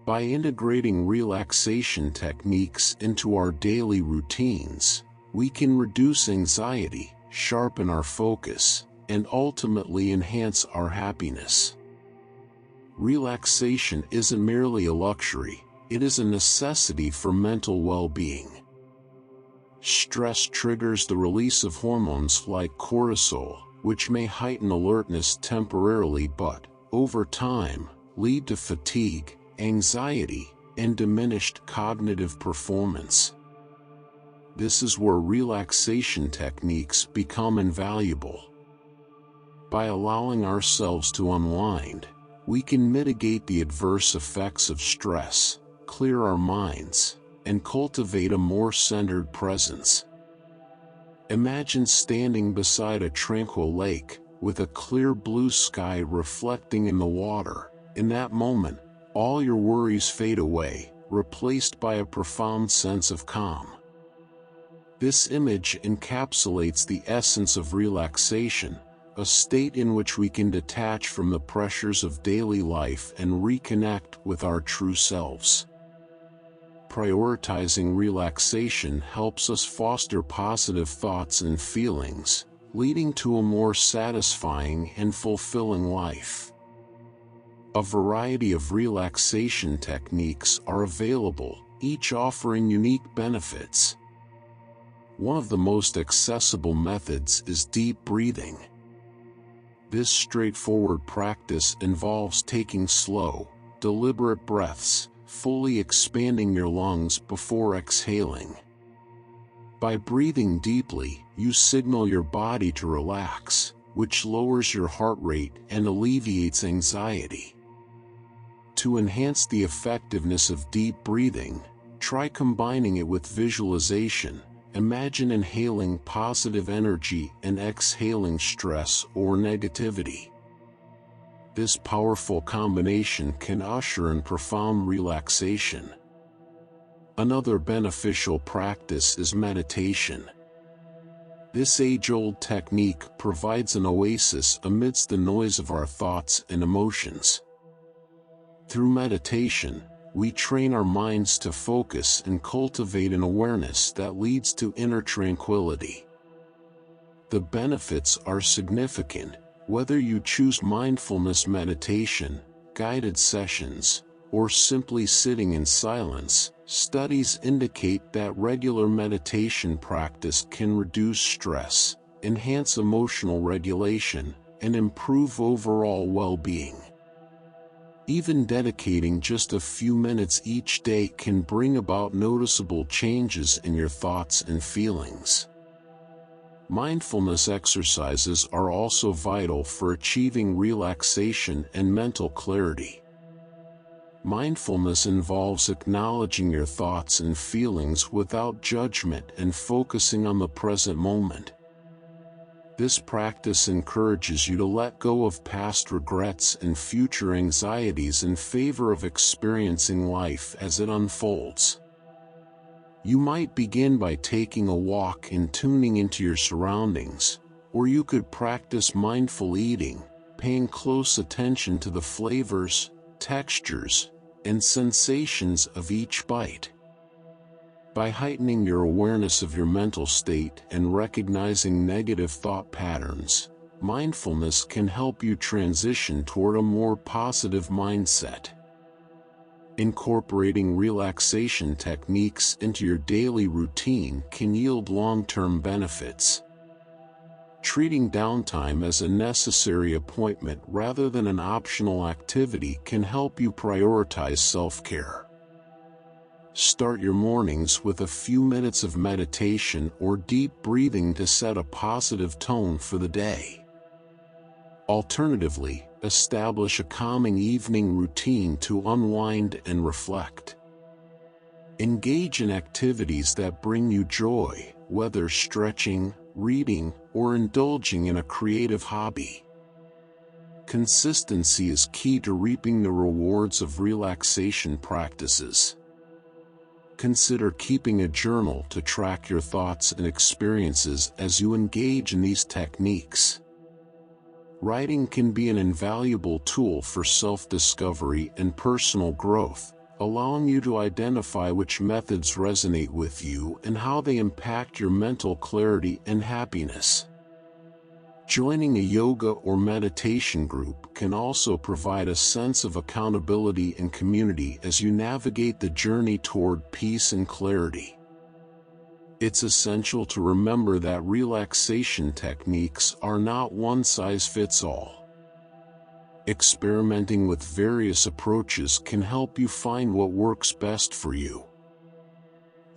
By integrating relaxation techniques into our daily routines, we can reduce anxiety, sharpen our focus, and ultimately enhance our happiness. Relaxation isn't merely a luxury, it is a necessity for mental well-being. Stress triggers the release of hormones like cortisol, which may heighten alertness temporarily but, over time, lead to fatigue, anxiety, and diminished cognitive performance. This is where relaxation techniques become invaluable. By allowing ourselves to unwind, we can mitigate the adverse effects of stress, clear our minds, and cultivate a more centered presence. Imagine standing beside a tranquil lake, with a clear blue sky reflecting in the water. In that moment, all your worries fade away, replaced by a profound sense of calm. This image encapsulates the essence of relaxation, a state in which we can detach from the pressures of daily life and reconnect with our true selves. Prioritizing relaxation helps us foster positive thoughts and feelings, leading to a more satisfying and fulfilling life. A variety of relaxation techniques are available, each offering unique benefits. One of the most accessible methods is deep breathing. This straightforward practice involves taking slow, deliberate breaths, fully expanding your lungs before exhaling. By breathing deeply, you signal your body to relax, which lowers your heart rate and alleviates anxiety. To enhance the effectiveness of deep breathing, try combining it with visualization. Imagine inhaling positive energy and exhaling stress or negativity. This powerful combination can usher in profound relaxation. Another beneficial practice is meditation. This age-old technique provides an oasis amidst the noise of our thoughts and emotions. Through meditation, we train our minds to focus and cultivate an awareness that leads to inner tranquility. The benefits are significant, whether you choose mindfulness meditation, guided sessions, or simply sitting in silence. Studies indicate that regular meditation practice can reduce stress, enhance emotional regulation, and improve overall well-being. Even dedicating just a few minutes each day can bring about noticeable changes in your thoughts and feelings. Mindfulness exercises are also vital for achieving relaxation and mental clarity. Mindfulness involves acknowledging your thoughts and feelings without judgment and focusing on the present moment. This practice encourages you to let go of past regrets and future anxieties in favor of experiencing life as it unfolds. You might begin by taking a walk and tuning into your surroundings, or you could practice mindful eating, paying close attention to the flavors, textures, and sensations of each bite. By heightening your awareness of your mental state and recognizing negative thought patterns, mindfulness can help you transition toward a more positive mindset. Incorporating relaxation techniques into your daily routine can yield long-term benefits. Treating downtime as a necessary appointment rather than an optional activity can help you prioritize self-care. Start your mornings with a few minutes of meditation or deep breathing to set a positive tone for the day. Alternatively, establish a calming evening routine to unwind and reflect. Engage in activities that bring you joy, whether stretching, reading, or indulging in a creative hobby. Consistency is key to reaping the rewards of relaxation practices. Consider keeping a journal to track your thoughts and experiences as you engage in these techniques. Writing can be an invaluable tool for self-discovery and personal growth, allowing you to identify which methods resonate with you and how they impact your mental clarity and happiness. Joining a yoga or meditation group can also provide a sense of accountability and community as you navigate the journey toward peace and clarity. It's essential to remember that relaxation techniques are not one-size-fits-all. Experimenting with various approaches can help you find what works best for you.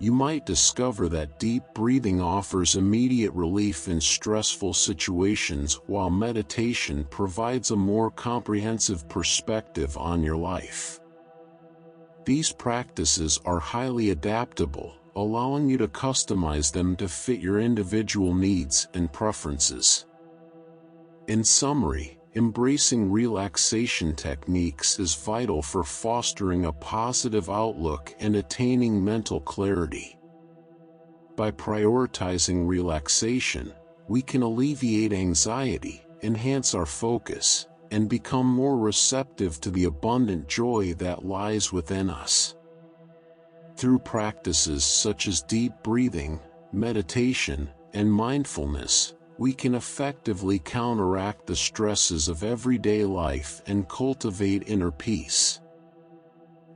You might discover that deep breathing offers immediate relief in stressful situations, while meditation provides a more comprehensive perspective on your life. These practices are highly adaptable, allowing you to customize them to fit your individual needs and preferences. In summary, embracing relaxation techniques is vital for fostering a positive outlook and attaining mental clarity. By prioritizing relaxation, we can alleviate anxiety, enhance our focus, and become more receptive to the abundant joy that lies within us. Through practices such as deep breathing, meditation, and mindfulness, we can effectively counteract the stresses of everyday life and cultivate inner peace.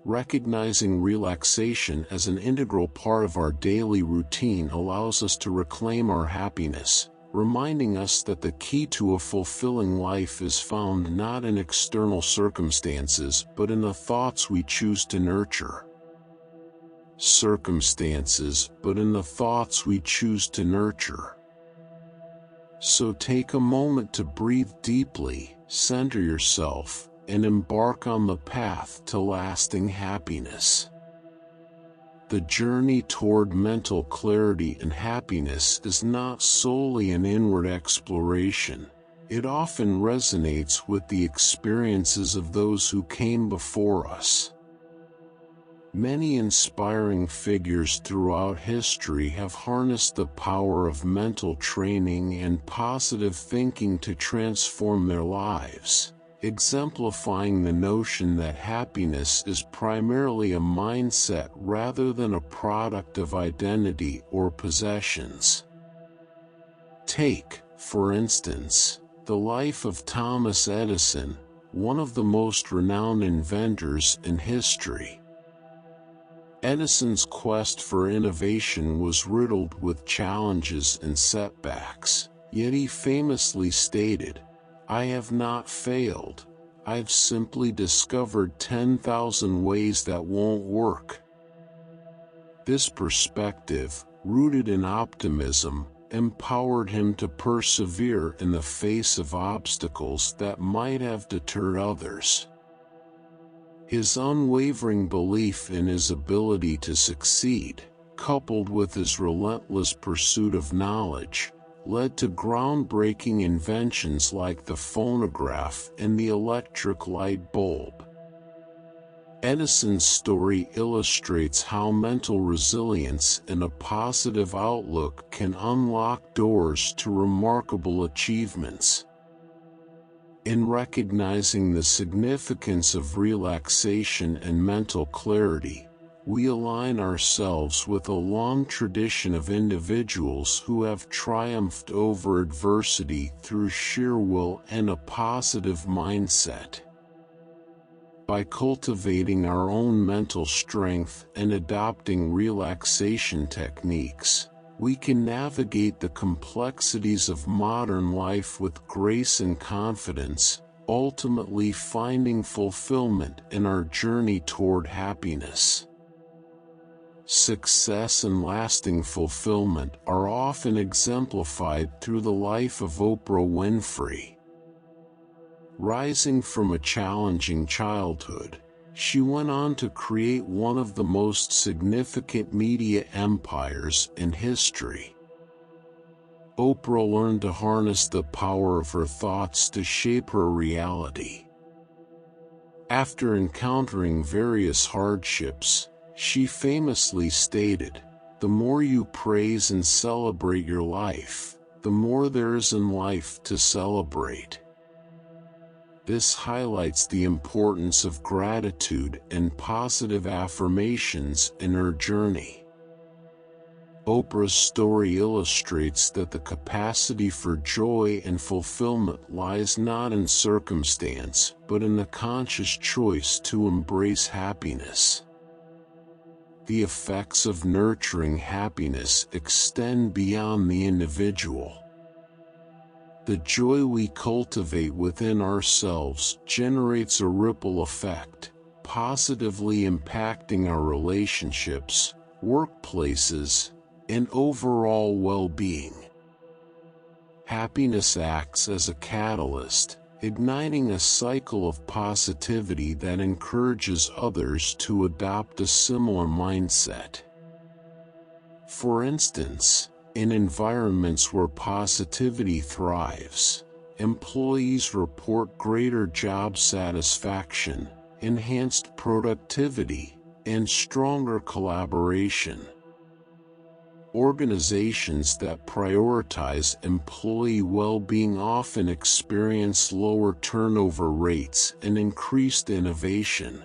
Recognizing relaxation as an integral part of our daily routine allows us to reclaim our happiness, reminding us that the key to a fulfilling life is found not in external circumstances but in the thoughts we choose to nurture. But in the thoughts we choose to nurture. So take a moment to breathe deeply, center yourself, and embark on the path to lasting happiness. The journey toward mental clarity and happiness is not solely an inward exploration. It often resonates with the experiences of those who came before us. Many inspiring figures throughout history have harnessed the power of mental training and positive thinking to transform their lives, exemplifying the notion that happiness is primarily a mindset rather than a product of identity or possessions. Take, for instance, the life of Thomas Edison, one of the most renowned inventors in history. Edison's quest for innovation was riddled with challenges and setbacks, yet he famously stated, "I have not failed, I've simply discovered 10,000 ways that won't work." This perspective, rooted in optimism, empowered him to persevere in the face of obstacles that might have deterred others. His unwavering belief in his ability to succeed, coupled with his relentless pursuit of knowledge, led to groundbreaking inventions like the phonograph and the electric light bulb. Edison's story illustrates how mental resilience and a positive outlook can unlock doors to remarkable achievements. In recognizing the significance of relaxation and mental clarity, we align ourselves with a long tradition of individuals who have triumphed over adversity through sheer will and a positive mindset. By cultivating our own mental strength and adopting relaxation techniques, we can navigate the complexities of modern life with grace and confidence, ultimately finding fulfillment in our journey toward happiness. Success and lasting fulfillment are often exemplified through the life of Oprah Winfrey. Rising from a challenging childhood, she went on to create one of the most significant media empires in history. Oprah learned to harness the power of her thoughts to shape her reality. After encountering various hardships, she famously stated, "The more you praise and celebrate your life, the more there is in life to celebrate." This highlights the importance of gratitude and positive affirmations in her journey. Oprah's story illustrates that the capacity for joy and fulfillment lies not in circumstance, but in the conscious choice to embrace happiness. The effects of nurturing happiness extend beyond the individual. The joy we cultivate within ourselves generates a ripple effect, positively impacting our relationships, workplaces, and overall well-being. Happiness acts as a catalyst, igniting a cycle of positivity that encourages others to adopt a similar mindset. For instance, in environments where positivity thrives, employees report greater job satisfaction, enhanced productivity, and stronger collaboration. Organizations that prioritize employee well-being often experience lower turnover rates and increased innovation.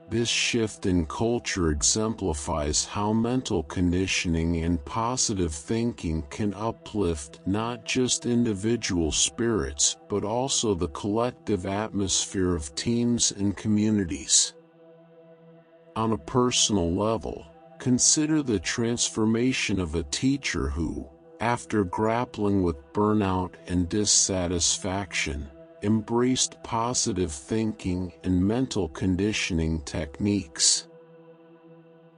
This shift in culture exemplifies how mental conditioning and positive thinking can uplift not just individual spirits but also the collective atmosphere of teams and communities. On a personal level, consider the transformation of a teacher who, after grappling with burnout and dissatisfaction, embraced positive thinking and mental conditioning techniques.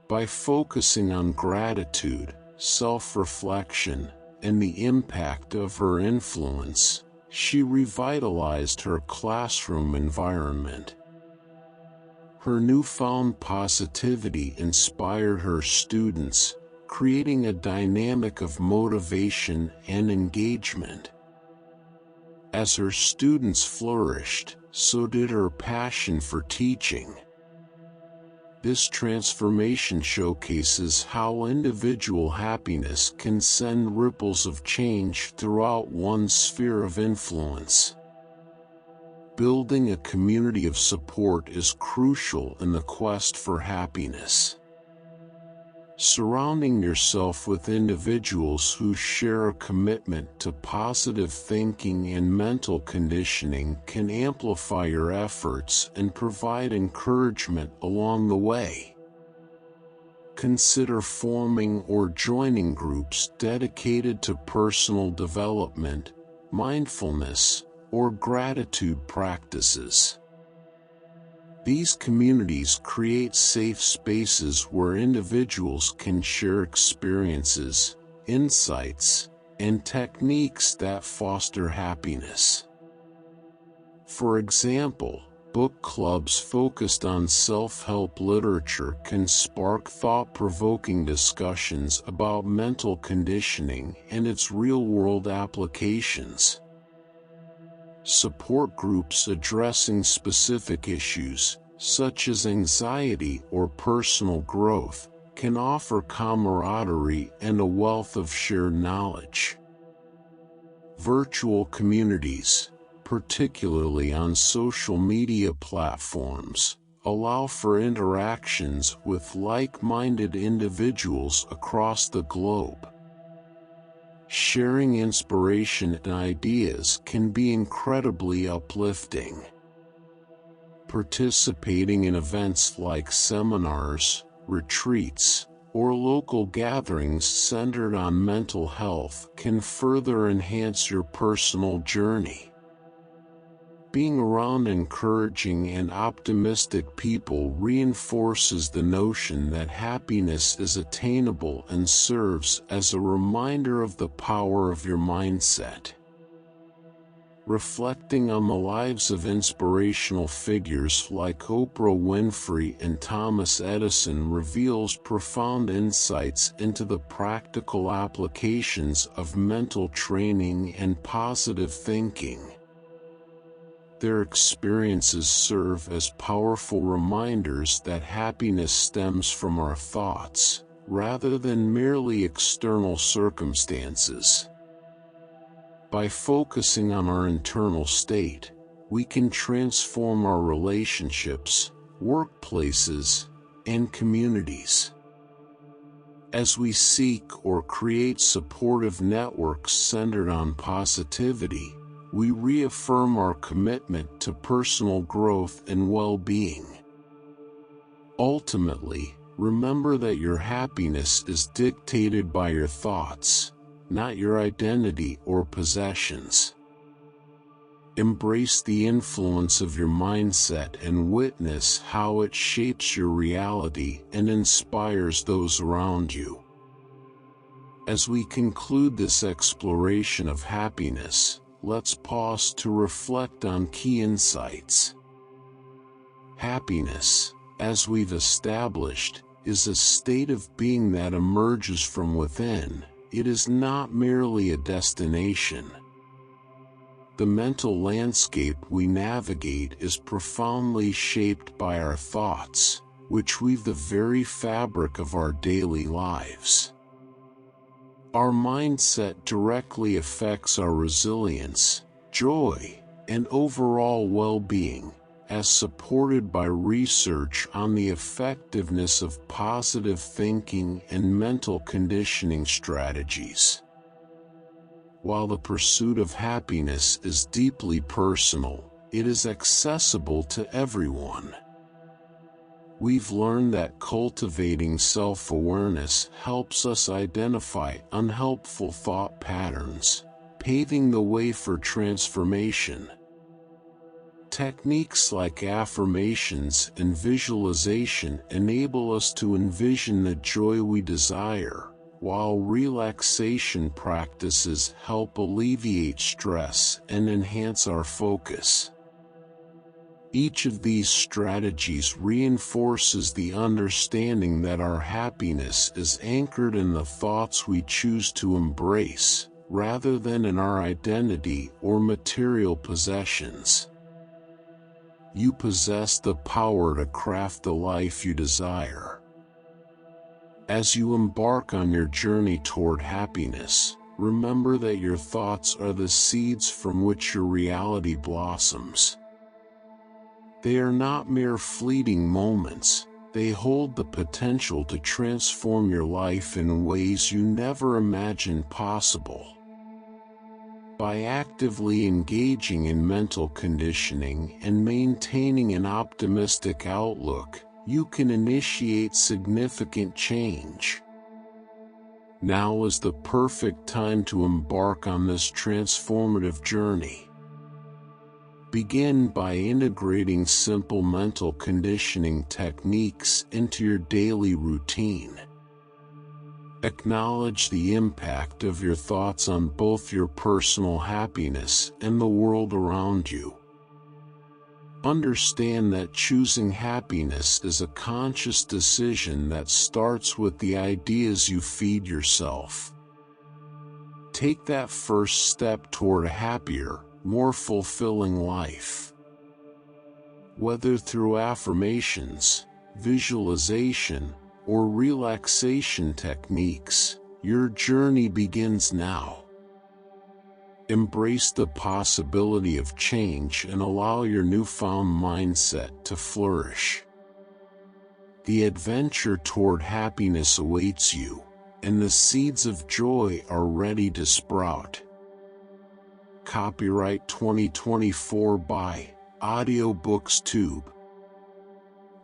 By focusing on gratitude, self-reflection, and the impact of her influence, she revitalized her classroom environment. Her newfound positivity inspired her students, creating a dynamic of motivation and engagement. As her students flourished, so did her passion for teaching. This transformation showcases how individual happiness can send ripples of change throughout one's sphere of influence. Building a community of support is crucial in the quest for happiness. Surrounding yourself with individuals who share a commitment to positive thinking and mental conditioning can amplify your efforts and provide encouragement along the way. Consider forming or joining groups dedicated to personal development, mindfulness, or gratitude practices. These communities create safe spaces where individuals can share experiences, insights, and techniques that foster happiness. For example, book clubs focused on self-help literature can spark thought-provoking discussions about mental conditioning and its real-world applications. Support groups addressing specific issues, such as anxiety or personal growth, can offer camaraderie and a wealth of shared knowledge. Virtual communities, particularly on social media platforms, allow for interactions with like-minded individuals across the globe. Sharing inspiration and ideas can be incredibly uplifting. Participating in events like seminars, retreats, or local gatherings centered on mental health can further enhance your personal journey. Being around encouraging and optimistic people reinforces the notion that happiness is attainable and serves as a reminder of the power of your mindset. Reflecting on the lives of inspirational figures like Oprah Winfrey and Thomas Edison reveals profound insights into the practical applications of mental training and positive thinking. Their experiences serve as powerful reminders that happiness stems from our thoughts, rather than merely external circumstances. By focusing on our internal state, we can transform our relationships, workplaces, and communities. As we seek or create supportive networks centered on positivity, we reaffirm our commitment to personal growth and well-being. Ultimately, remember that your happiness is dictated by your thoughts, not your identity or possessions. Embrace the influence of your mindset and witness how it shapes your reality and inspires those around you. As we conclude this exploration of happiness, let's pause to reflect on key insights. Happiness, as we've established, is a state of being that emerges from within. It is not merely a destination. The mental landscape we navigate is profoundly shaped by our thoughts, which weave the very fabric of our daily lives. Our mindset directly affects our resilience, joy, and overall well-being, as supported by research on the effectiveness of positive thinking and mental conditioning strategies. While the pursuit of happiness is deeply personal, it is accessible to everyone. We've learned that cultivating self-awareness helps us identify unhelpful thought patterns, paving the way for transformation. Techniques like affirmations and visualization enable us to envision the joy we desire, while relaxation practices help alleviate stress and enhance our focus. Each of these strategies reinforces the understanding that our happiness is anchored in the thoughts we choose to embrace, rather than in our identity or material possessions. You possess the power to craft the life you desire. As you embark on your journey toward happiness, remember that your thoughts are the seeds from which your reality blossoms. They are not mere fleeting moments, they hold the potential to transform your life in ways you never imagined possible. By actively engaging in mental conditioning and maintaining an optimistic outlook, you can initiate significant change. Now is the perfect time to embark on this transformative journey. Begin by integrating simple mental conditioning techniques into your daily routine. Acknowledge the impact of your thoughts on both your personal happiness and the world around you. Understand that choosing happiness is a conscious decision that starts with the ideas you feed yourself. Take that first step toward a happier, more fulfilling life. Whether through affirmations, visualization, or relaxation techniques, your journey begins now. Embrace the possibility of change and allow your newfound mindset to flourish. The adventure toward happiness awaits you, and the seeds of joy are ready to sprout. Copyright 2024 by AudioBooksTube.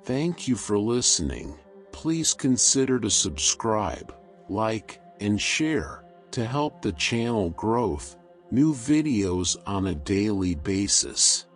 Thank you for listening. Please consider to subscribe, like, and share to help the channel grow new videos on a daily basis.